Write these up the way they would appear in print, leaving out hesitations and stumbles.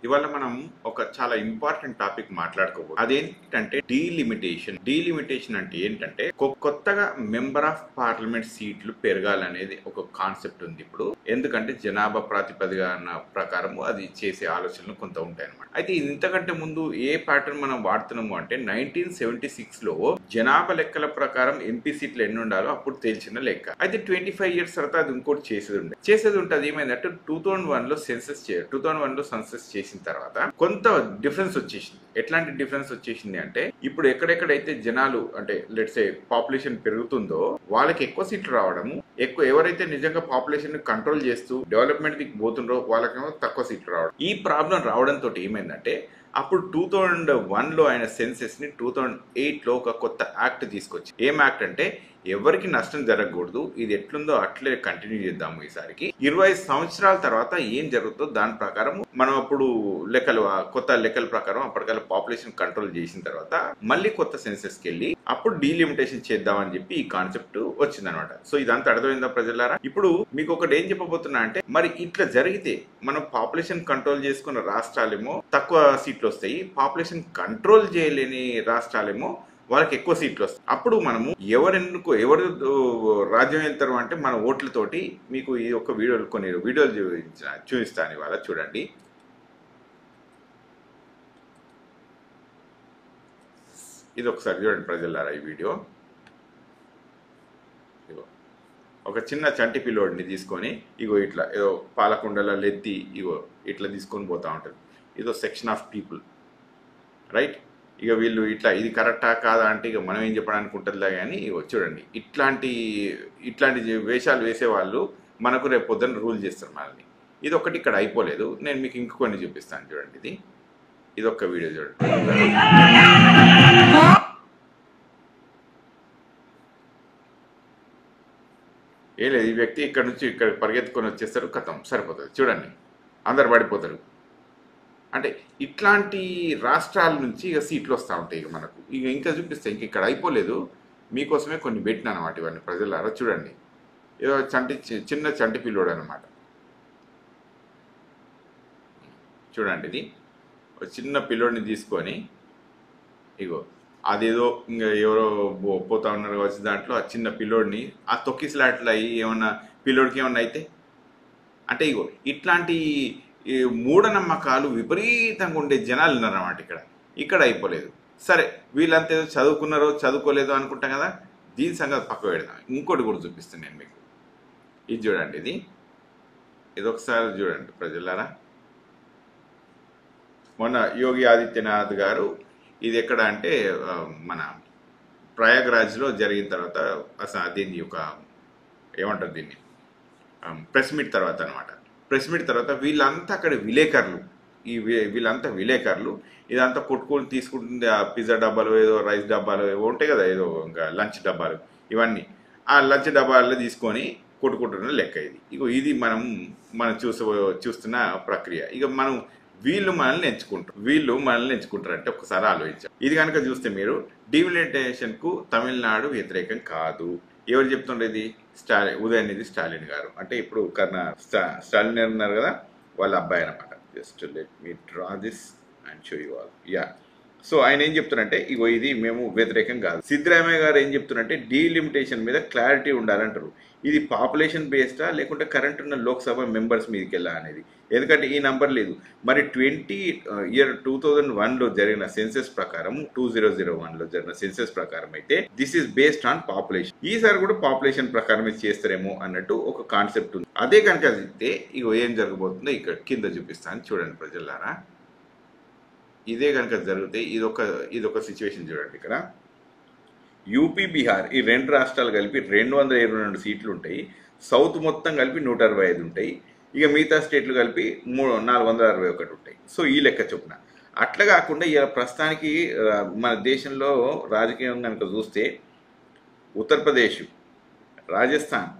ఇవాళ మనం ఒక చాలా ఇంపార్టెంట్ టాపిక్ మాట్లాడుకోబోతున్నాం. అదేంటంటే డీలిమిటేషన్ అంటే ఏంటంటే కొత్తగా మెంబర్ ఆఫ్ పార్లమెంట్ సీట్లు పెరగాలనేది ఒక కాన్సెప్ట్ ఉంది ఇప్పుడు. ఎందుకంటే జనాభా ప్రాతిపదికన ప్రకారం అది చేసే ఆలోచనలు కొంత ఉంటాయి అన్నమాట. అయితే ఇంతకంటే ముందు ఏ ప్యాటర్న్ మనం వాడుతున్నాము అంటే 1976 లో జనాభా లెక్కల ప్రకారం ఎంపీ సీట్లు ఎన్ని ఉండాలో అప్పుడు తేల్చిన లెక్క. అయితే 25 years తర్వాత అది ఇంకోటి చేసేది ఉంటుంది. ఏమైందంటే 2001 లో సెన్సస్ చేసిన తర్వాత కొంత డిఫరెన్స్ వచ్చేసింది. ఎట్లాంటి డిఫరెన్స్ వచ్చేసింది అంటే ఇప్పుడు ఎక్కడెక్కడైతే జనాలు అంటే లెట్స్ ఏ పాపులేషన్ పెరుగుతుందో వాళ్ళకి ఎక్కువ సీట్లు రావడము, ఎవరైతే నిజంగా పాపులేషన్ ని కంట్రోల్ చేస్తూ డెవలప్మెంట్ కి పోతుండ్రో వాళ్ళకేమో తక్కువ సీట్లు రావడం. ఈ ప్రాబ్లం రావడంతో ఏమైందంటే అప్పుడు 2001 లో ఆయన సెన్సెస్ ని 2008 లో ఒక కొత్త యాక్ట్ తీసుకొచ్చి, ఏం యాక్ట్ అంటే ఎవరికి నష్టం జరగకూడదు, ఇది ఎట్లుందో అట్లే కంటిన్యూ చేద్దాము, ఈసారికి 20 సంవత్సరాల తర్వాత ఏం జరుగుతుందో దాని ప్రకారం మనం అప్పుడు కొత్త లెక్కల ప్రకారం అప్పటికల్లా పాపులేషన్ కంట్రోల్ చేసిన తర్వాత మళ్ళీ కొత్త సెన్సెస్ కి వెళ్ళి అప్పుడు డీలిమిటేషన్ చేద్దామని చెప్పి ఈ కాన్సెప్ట్ వచ్చిందనమాట. సో ఇదంతా అర్థమైందా ప్రజలారా? ఇప్పుడు మీకు ఒకటి ఏం చెప్పబోతున్నా అంటే, మరి ఇట్లా జరిగితే మనం పాపులేషన్ కంట్రోల్ చేసుకున్న రాష్ట్రాలేమో తక్కువ సీట్లు వస్తాయి, పాపులేషన్ కంట్రోల్ చేయలేని రాష్ట్రాలేమో వాళ్ళకి ఎక్కువ సీట్లు వస్తాయి. అప్పుడు మనము ఎవరు రాజ్యం వెళ్తారు అంటే మన ఓట్లతోటి. మీకు ఈ ఒక్క కొన్ని వీడియోలు చూపిస్తాను ఇవాళ. చూడండి, ఇది ఒకసారి చూడండి ప్రజలారా. ఈ వీడియో ఒక చిన్న చంటి పిల్లోడిని తీసుకొని ఇట్లా ఏదో పాలకుండలలో ఎత్తి ఇట్లా తీసుకొని పోతా ఉంటుంది. ఇదో సెక్షన్ ఆఫ్ పీపుల్, రైట్? వీళ్ళు ఇట్లా ఇది కరెక్టా కాదా అంటే మనం ఏం చెప్పడానికి ఉంటుందిలే. కానీ చూడండి, ఇట్లాంటి వేషాలు వేసేవాళ్ళు మనకు రేపు పొద్దున్న రూల్ చేస్తారు మనల్ని. ఇది ఒకటి ఇక్కడ అయిపోలేదు, నేను మీకు ఇంకొన్ని చూపిస్తాను. చూడండి, ఇది ఒక్క వీడియో చూడండి. ఏం లేదు, ఈ వ్యక్తి ఇక్కడ నుంచి ఇక్కడ పరిగెత్తుకొని వచ్చేస్తారు, కథం సరిపోతుంది. చూడండి, అందరు పడిపోతారు. అంటే ఇట్లాంటి రాష్ట్రాల నుంచి సీట్లు వస్తూ ఉంటాయి మనకు. ఇంకా చూపిస్తే ఇక్కడ అయిపోలేదు, మీకోసమే కొన్ని పెట్టినా అనమాట ఇవన్నీ ప్రజలారా. చూడండి, ఏదో చిన్న చంటి పిల్లోడు అనమాట. చూడండి, ఇది ఒక చిన్న పిల్లోడిని తీసుకొని అదేదో ఇంకా ఎవరో పోతా ఉన్నారు కావచ్చు, దాంట్లో ఆ చిన్న పిల్లోడిని ఆ తొక్కిసలాట్లు అయ్యి ఏమన్నా పిల్లోడికి ఏమన్నా అయితే అంటే ఇట్లాంటి మూఢనమ్మకాలు విపరీతంగా ఉండే జనాలు ఉన్నారన్నమాట ఇక్కడ అయిపోలేదు. సరే, వీళ్ళంతా ఏదో చదువుకున్నారో చదువుకోలేదో అనుకుంటాం కదా, దీని సంగతి పక్క పెడదాం. ఇంకోటి కూడా చూపిస్తాను నేను మీకు. ఇది చూడండి, ఇది ఒకసారి చూడండి ప్రజలారా. మొన్న యోగి ఆదిత్యనాథ్ గారు ఇది ఎక్కడ అంటే మన ప్రయాగ్రాజ్లో జరిగిన తర్వాత అసలు దీన్ని ఏమంటారు దీన్ని ప్రెస్ మీట్ తర్వాత అనమాట. ప్రెస్ మీట్ తర్వాత వీళ్ళంతా అక్కడ వీళ్ళంతా విలేకరులు ఇదంతా కొట్టుకొని తీసుకుంటుంది. ఆ పిజ్జా డబ్బాలు, ఏదో రైస్ డబ్బాలు ఏవో ఉంటాయి కదా, ఏదో ఇంకా లంచ్ డబ్బాలు, ఇవన్నీ ఆ లంచ్ డబ్బాల్లో తీసుకొని కొట్టుకుంటున్న లెక్క ఇది. ఇది మనం చూస్తున్న ప్రక్రియ. వీళ్ళు మనల్ని ఎంచుకుంటారు అంటే ఒకసారి ఆలోచించారు. ఇది కనుక చూస్తే మీరు డీలిమిటేషన్ కు తమిళనాడు వ్యతిరేకం కాదు. ఎవరు చెప్తుండేది? ఉదయనిధి స్టాలిన్ గారు. అంటే ఇప్పుడు స్టాలిన్ ఉన్నారు కదా, వాళ్ళ అబ్బాయి అనమాట. Just let me draw this and show you all. So ఆయన ఏం చెప్తున్నారంటే ఇది మేము వ్యతిరేకం కాదు. సిద్ధరామయ్య గారు ఏం చెప్తున్నారంటే డీలిమిటేషన్ మీద క్లారిటీ ఉండాలంటారు. ఇది పాపులేషన్ బేస్డా లేకుంటే కరెంట్ ఉన్న లోక్సభ మెంబర్స్ మీదకి వెళ్ళా అనేది. ఎందుకంటే ఈ నంబర్ లేదు. మరి 2001 లో జరిగిన సెన్సెస్ ప్రకారం 2001 లో జరిగిన సెన్సెస్ ప్రకారం అయితే this is based on population. ఈసారి కూడా పాపులేషన్ ప్రకారమే చేస్తారేమో అన్నట్టు ఒక కాన్సెప్ట్ ఉంది. అదే కనుక అయితే ఏం జరగబోతుందో ఇక్కడ కింద చూపిస్తాను చూడండి ప్రజలారా. ఇదే కనుక జరిగితే ఇదొక సిచ్యువేషన్ చూడండి. ఇక్కడ యూపీ, బీహార్ ఈ రెండు రాష్ట్రాలు కలిపి 222 సీట్లు ఉంటాయి. సౌత్ మొత్తం కలిపి 165 ఉంటాయి. మిగతా స్టేట్లు కలిపి 461 ఉంటాయి. సో ఈ లెక్క చొప్పున. అట్లా కాకుండా ప్రస్తుతానికి మన దేశంలో రాజకీయం కనుక చూస్తే ఉత్తరప్రదేశ్, రాజస్థాన్,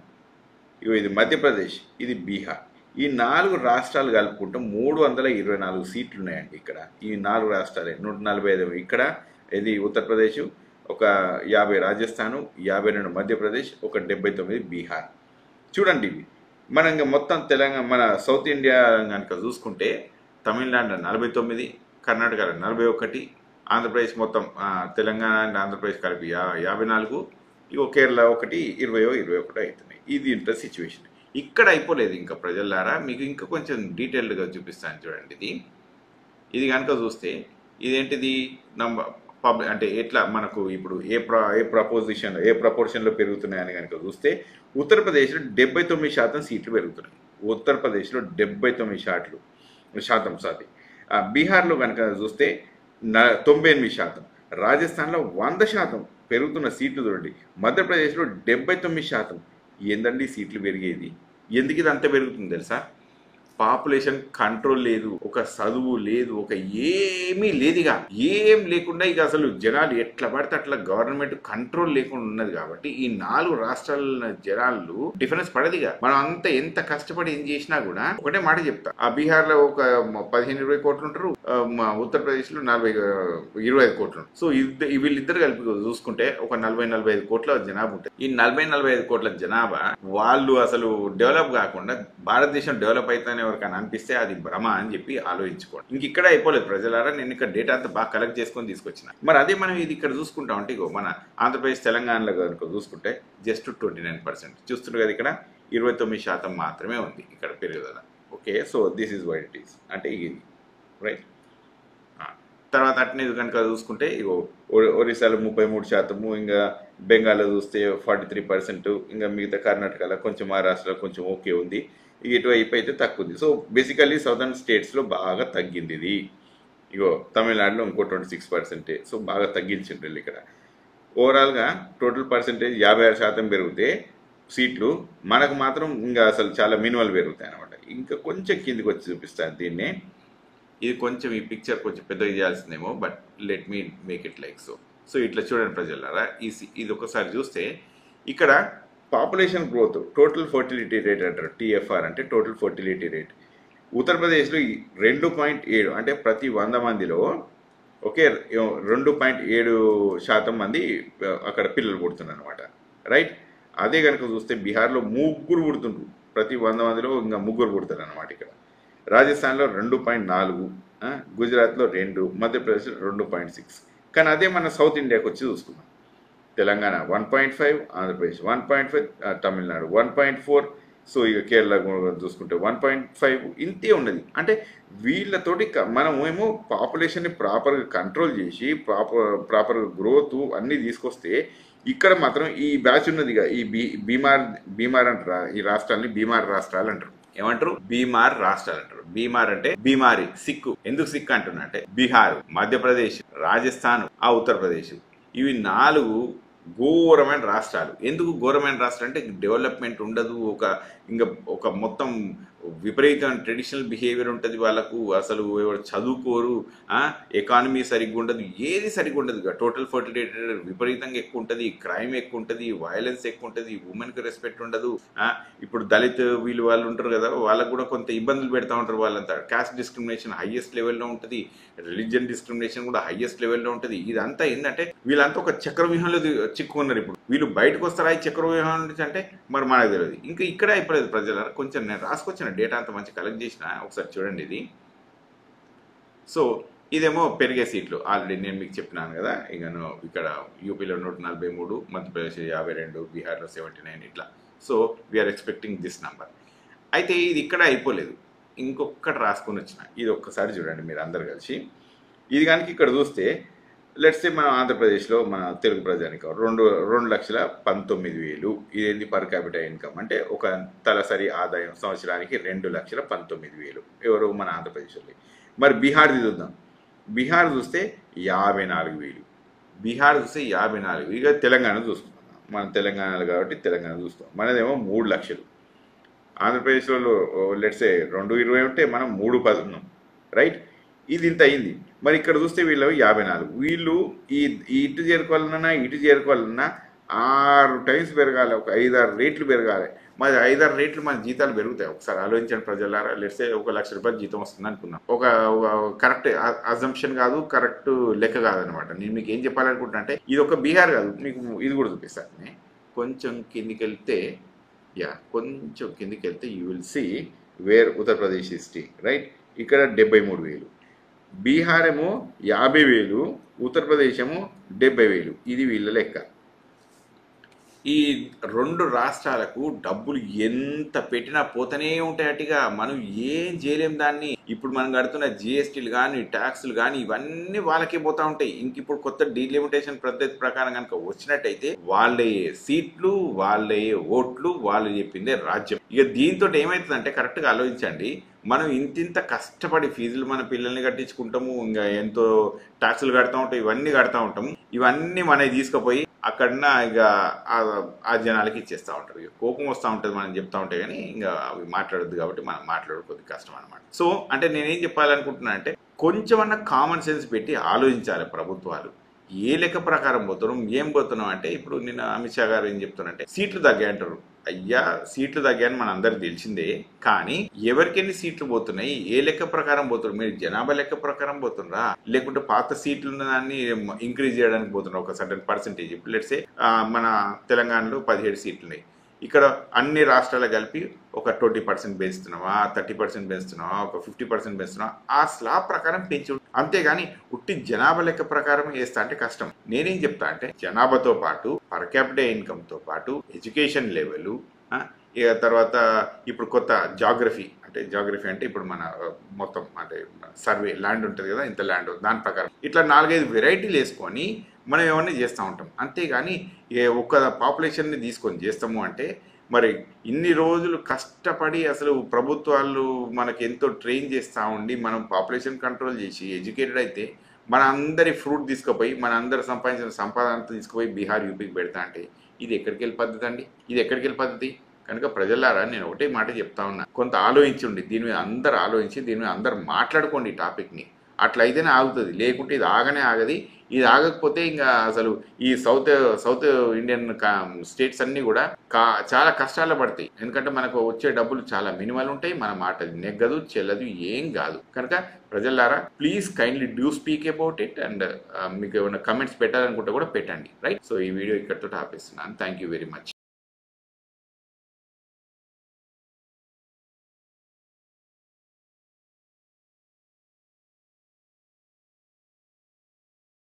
ఇది మధ్యప్రదేశ్, ఇది బీహార్, ఈ 4 రాష్ట్రాలు కలుపుకుంటూ 324 సీట్లు ఉన్నాయండి ఇక్కడ. ఈ 4 రాష్ట్రాలే 145 ఇక్కడ, ఇది ఉత్తరప్రదేశ్, ఒక 50 రాజస్థాను, 52 మధ్యప్రదేశ్, ఒక 79 బీహార్. చూడండి, ఇవి మనం మొత్తం తెలంగాణ, మన సౌత్ ఇండియా కనుక చూసుకుంటే తమిళనాడులో 49, కర్ణాటకలో 41, ఆంధ్రప్రదేశ్ మొత్తం తెలంగాణ అండ్ ఆంధ్రప్రదేశ్ కలిపి 54, ఇగో కేరళ ఒకటి 20-21 అవుతున్నాయి. ఇది ఇంటర్ సిచ్యువేషన్. ఇక్కడ అయిపోలేదు ఇంకా ప్రజలారా, మీకు ఇంకా కొంచెం డీటెయిల్డ్గా చూపిస్తాను చూడండి. ఇది కనుక చూస్తే ఇదేంటిది అంటే ఎట్లా మనకు ఇప్పుడు ఏ ప్రపోర్షన్లో పెరుగుతున్నాయని కనుక చూస్తే ఉత్తరప్రదేశ్లో 79% సీట్లు పెరుగుతున్నాయి. ఉత్తరప్రదేశ్లో 79% బీహార్లో కనుక చూస్తే 98%, రాజస్థాన్లో 100% పెరుగుతున్న సీట్లు చూడండి. మధ్యప్రదేశ్లో 79%. ఏందండి సీట్లు పెరిగేది? ఎందుకు ఇది అంత పెరుగుతుంది తెలుసా? పాపులేషన్ కంట్రోల్ లేదు, ఒక చదువు లేదు, ఒక ఏమీ లేదు. ఇక ఏం లేకుండా ఇక అసలు జనాలు ఎట్లా పడితే అట్లా గవర్నమెంట్ కంట్రోల్ లేకుండా ఉన్నది. కాబట్టి ఈ 4 రాష్ట్రాల జనాలు డిఫరెన్స్ పడదిగా. మనం అంత ఎంత కష్టపడి ఏం చేసినా కూడా ఒకటే మాట చెప్తా, ఆ బీహార్లో ఒక 15-20 కోట్లు ఉంటారు, ఉత్తరప్రదేశ్లో 25 కోట్లు ఉంటారు. సో వీళ్ళిద్దరు కలిపి చూసుకుంటే ఒక 40-45 కోట్ల జనాభా ఉంటుంది. ఈ 40-45 కోట్ల జనాభా వాళ్ళు అసలు డెవలప్ కాకుండా భారతదేశం డెవలప్ అవుతానే ఎవరికైనా అనిపిస్తే అది భ్రమ అని చెప్పి ఆలోచించుకోండి. ఇంక ఇక్కడ అయిపోలేదు ప్రజలారా, నేను ఇక్కడ డేటా అంతా బాగా కలెక్ట్ చేసుకొని తీసుకొచ్చిన. మరి అదే మనం ఇది ఇక్కడ చూసుకుంటా ఉంటే ఇగో మన ఆంధ్రప్రదేశ్ తెలంగాణలో కనుక చూసుకుంటే జస్ట్ 29% చూస్తున్నారు కదా. ఇక్కడ 29% మాత్రమే ఉంది ఇక్కడ పెరుగుదల. Okay, so this is white it is అంటే ఇది రైట్. తర్వాత అట్నే కనుక చూసుకుంటే ఇగో ఒరిస్సాలో 33%, ఇంకా బెంగాల్లో చూస్తే 43%, ఇంకా మిగతా కర్ణాటకలో కొంచెం, మహారాష్ట్రలో కొంచెం ఓకే ఉంది. ఇటువైపు అయితే తక్కువ ఉంది. సో బేసికల్లీ సదర్న్ స్టేట్స్లో బాగా తగ్గింది ఇది. ఇగో తమిళనాడులో ఇంకో 26%. సో బాగా తగ్గించిండ్రు ఇక్కడ. ఓవరాల్గా టోటల్ పర్సెంటేజ్ 56% పెరిగితే సీట్లు మనకు మాత్రం ఇంకా అసలు చాలా మినిమల్ పెరుగుతాయి అనమాట. ఇంకా కొంచెం కిందికి వచ్చి చూపిస్తాను దీన్నే. ఇది కొంచెం ఈ పిక్చర్ కొంచెం పెద్దగా చేయాల్సిందేమో, but let me make it like so. So ఇట్లా చూడండి ప్రజలారా, ఇది ఒకసారి చూస్తే ఇక్కడ population growth, total fertility rate అంటారు, TFR అంటే టోటల్ ఫర్టిలిటీ రేట్. ఉత్తరప్రదేశ్లో 2.7 అంటే ప్రతి 100 మందిలో ఓకే 2.7% మంది అక్కడ పిల్లలు పుడుతున్నారు అనమాట, రైట్. అదే కనుక చూస్తే బీహార్లో 3 పుడుతుండ్రు, ప్రతి 100 మందిలో ఇంకా 3 పుడతారు అనమాట. ఇక్కడ రాజస్థాన్లో 2.4, గుజరాత్లో 2, మధ్యప్రదేశ్లో 2.6. కానీ అదే మన సౌత్ ఇండియాకి వచ్చి చూసుకున్నాం, తెలంగాణ 1.5, ఆంధ్రప్రదేశ్ 1.5, తమిళనాడు 1.4. సో ఇక కేరళ చూసుకుంటే 1.5. ఇంతే ఉన్నది. అంటే వీళ్ళతోటి మనం ఏమో పాపులేషన్ని ప్రాపర్గా కంట్రోల్ చేసి ప్రాపర్ గ్రోత్ అన్నీ తీసుకొస్తే ఇక్కడ మాత్రం ఈ బ్యాచ్ ఉన్నదిగా, ఈ బీమార్ అంటారు ఈ రాష్ట్రాలని, బీమార్ రాష్ట్రాలు అంటారు. ఏమంటారు? బీమార్ రాష్ట్రాలు అంటారు. బీమార్ అంటే బీమారి, సిక్కు. ఎందుకు సిక్కు అంటున్నా అంటే బీహార్, మధ్యప్రదేశ్, రాజస్థాన్, ఉత్తరప్రదేశ్, ఇవి 4 ఘోరమైన రాష్ట్రాలు. ఎందుకు ఘోరమైన రాష్ట్రాలు అంటే డెవలప్మెంట్ ఉండదు, ఒక మొత్తం విపరీతమైన ట్రెడిషనల్ బిహేవియర్ ఉంటుంది వాళ్ళకు, అసలు ఎవరు చదువుకోరు, ఎకానమీ సరిగ్గా ఉండదు, ఏది సరిగ్గా ఉండదు. టోటల్ ఫర్టిలిటీ విపరీతంగా ఎక్కువ ఉంటుంది, క్రైమ్ ఎక్కువ ఉంటుంది, వైలెన్స్ ఎక్కువ ఉంటుంది, ఉమెన్కి రెస్పెక్ట్ ఉండదు. ఇప్పుడు దళిత్ వాళ్ళు ఉంటారు కదా, వాళ్ళకు కూడా కొంత ఇబ్బందులు పెడతా ఉంటారు. వాళ్ళంతా కాస్ట్ డిస్క్రిమినేషన్ హైయెస్ట్ లెవెల్లో ఉంటుంది, రిలీజియన్ డిస్క్రిమినేషన్ కూడా హైయెస్ట్ లెవెల్లో ఉంటుంది. ఇదంతా ఏంటంటే వీళ్ళంతా ఒక చక్రవ్యూహంలో చిక్కుకున్నారు. ఇప్పుడు వీళ్ళు బయటకు వస్తారా ఈ చక్రవ్యూహం నుంచి అంటే మరి మనకు తెలియదు. ఇంకా ఇక్కడ అయిపోలేదు ప్రజల. కొంచెం నేను రాసుకొచ్చిన డేటా అంతా మంచి కలెక్ట్ చేసిన, ఒకసారి చూడండి ఇది. సో ఇదేమో పెరిగే సీట్లు ఆల్రెడీ నేను మీకు చెప్పినాను కదా. ఇక్కడ యూపీలో 143, మధ్యప్రదేశ్ 52, బీహార్లో 79 ఇట్లా. So we are expecting this number. అయితే ఇది ఇక్కడ అయిపోలేదు, ఇంకొకటి రాసుకొని వచ్చిన. ఇది ఒక్కసారి చూడండి మీరు అందరు కలిసి. ఇది కనుక ఇక్కడ చూస్తే లెట్స్ సే మన ఆంధ్రప్రదేశ్లో మన తెలుగు ప్రజానికం 2,19,000. ఇదేంటి పర్ క్యాపిటల్ ఇన్కమ్ అంటే ఒక తలసరి ఆదాయం సంవత్సరానికి 2,19,000 ఎవరు మన ఆంధ్రప్రదేశ్లో. మరి బీహార్ది చూద్దాం. బీహార్ చూస్తే 54,000. బీహార్ చూస్తే 54. ఇక తెలంగాణ చూసుకుందాం, మన తెలంగాణలో కాబట్టి తెలంగాణ చూస్తాం. మనదేమో 3 లక్షలు. ఆంధ్రప్రదేశ్లో లెట్స్ సే 2,20 ఉంటే మనం 3,10 ఉన్నాం, రైట్. ఇది ఇంత అయింది. మరి ఇక్కడ చూస్తే వీళ్ళు 54. వీళ్ళు ఇటు చేరుకోవాలన్నా 6 టైమ్స్ పెరగాలి, ఒక 5-6 రేట్లు పెరగాలి. మరి 5-6 రేట్లు మన జీతాలు పెరుగుతాయి. ఒకసారి ఆలోచించండి ప్రజలారా. లెట్సే 1 లక్ష రూపాయలు జీతం వస్తుంది అనుకున్నాం. ఒక కరెక్ట్ అజంప్షన్ కాదు, కరెక్ట్ లెక్క కాదనమాట. నేను మీకు ఏం చెప్పాలనుకుంటున్నా అంటే ఇది ఒక బీహార్ కాదు, మీకు ఇది కూడా చూపిస్తాను. కొంచెం కిందికి వెళ్తే కొంచెం కిందికి వెళ్తే you will see where Uttar Pradesh is staying, right. ఇక్కడ 73,000. బీహార్ ఏమో 50,000, ఉత్తరప్రదేశ్ ఏమో 70,000. ఇది వీళ్ళ లెక్క. ఈ 2 రాష్ట్రాలకు డబ్బులు ఎంత పెట్టినా పోతూనే ఉంటాయటిగా. మనం ఏం చేయలేం దాన్ని. ఇప్పుడు మనం కడుతున్న జిఎస్టీలు కానీ ట్యాక్సులు కానీ ఇవన్నీ వాళ్ళకే పోతా ఉంటాయి. ఇంక ఇప్పుడు కొత్త డీలిమిటేషన్ పద్ధతి ప్రకారం కనుక వచ్చినట్టయితే వాళ్ళే సీట్లు, వాళ్ళే ఓట్లు, వాళ్ళు చెప్పిందే రాజ్యం. ఇక దీంతో ఏమవుతుందంటే కరెక్ట్గా ఆలోచించండి. మనం ఇంతింత కష్టపడి ఫీజులు మన పిల్లల్ని కట్టించుకుంటాము, ఇంకా ఎంతో ట్యాక్సులు కడతా ఉంటాం, ఇవన్నీ కడతా ఉంటాము. ఇవన్నీ మనకి తీసుకుపోయి అక్కడన ఇక ఆ జనాలకి ఇచ్చేస్తూ ఉంటారు. ఇక కోపం వస్తూ ఉంటుంది మనం చెప్తా ఉంటే, కానీ ఇంకా అవి మాట్లాడొద్దు కాబట్టి మనం మాట్లాడుకోదు కష్టం అనమాట. సో అంటే నేనేం చెప్పాలనుకుంటున్నా అంటే కొంచెమన్నా కామన్ సెన్స్ పెట్టి ఆలోచించాలి ప్రభుత్వాలు. ఏ లెక్క ప్రకారం పోతున్నాం, ఏం పోతున్నాం అంటే ఇప్పుడు నిన్న అమిత్ షా గారు ఏం చెప్తున్నారంటే సీట్లు తగ్గాయి అంటారు. అయ్యా సీట్లు తగ్గాయని మన అందరికి తెలిసిందే, కానీ ఎవరికెన్ని సీట్లు పోతున్నాయి, ఏ లెక్క ప్రకారం పోతున్నారు? మీరు జనాభా లెక్క ప్రకారం పోతున్నారా, లేకుంటే పాత సీట్లు ఉన్న దాన్ని ఇంక్రీజ్ చేయడానికి పోతున్నారు ఒక సర్టన్ పర్సెంటేజ్? ఇప్పుడు లెట్సే మన తెలంగాణలో 17 సీట్లు ఉన్నాయి. ఇక్కడ అన్ని రాష్ట్రాలు కలిపి ఒక 20% పెంచుతున్నావా, 30% పెంచుతున్నావా, ఒక 50% పెంచుతున్నావా, ఆ స్లాబ్ ప్రకారం పెంచు. అంతేగాని ఉట్టి జనాభా లెక్క ప్రకారం వేస్తా అంటే కష్టం. నేనేం చెప్తా అంటే జనాభాతో పాటు పర్ క్యాపిటల్ ఇన్కమ్తో పాటు ఎడ్యుకేషన్ లెవెల్, ఇక తర్వాత ఇప్పుడు కొత్త జాగ్రఫీ అంటే ఇప్పుడు మన మొత్తం అంటే సర్వే ల్యాండ్ ఉంటుంది కదా, ఇంత ల్యాండ్ దాని ప్రకారం ఇట్లా 4-5 వెరైటీలు వేసుకొని మనం ఏమన్నా చేస్తూ ఉంటాం. అంతేగాని ఒక్క పాపులేషన్ని తీసుకొని చేస్తాము అంటే మరి ఇన్ని రోజులు కష్టపడి అసలు ప్రభుత్వాలు మనకి ఎంతో ట్రైన్ చేస్తూ ఉండి మనం పాపులేషన్ కంట్రోల్ చేసి ఎడ్యుకేటెడ్ అయితే మన అందరి ఫ్రూట్ తీసుకుపోయి మన అందరు సంపాదించిన సంపాదనతో తీసుకుపోయి బీహార్ యూపీకి పెడతా అంటే ఇది ఎక్కడికి వెళ్ళి పద్ధతి అండి? ఇది ఎక్కడికి వెళ్ళి పద్ధతి? కనుక ప్రజలారా నేను ఒకటే మాట చెప్తా ఉన్నా, కొంత ఆలోచించండి. దీని మీద అందరు ఆలోచించి దీని మీద అందరు మాట్లాడుకోండి ఈ టాపిక్ని. అట్లయితేనే ఆగుతుంది, లేకుంటే ఇది ఆగనే ఆగది. ఇది ఆగకపోతే ఇంకా అసలు ఈ సౌత్ ఇండియన్ స్టేట్స్ అన్నీ కూడా చాలా కష్టాలు పడతాయి. ఎందుకంటే మనకు వచ్చే డబ్బులు చాలా మినిమల్ ఉంటాయి, మన మాట నెగ్గదు, చెల్లదు, ఏం కాదు. కనుక ప్రజలారా please kindly do speak about it. And మీకు ఏమైనా కమెంట్స్ పెట్టాలనుకుంటే కూడా పెట్టండి, రైట్? సో ఈ వీడియో ఇక్కడితో ఆపేస్తున్నాను. Thank you very much.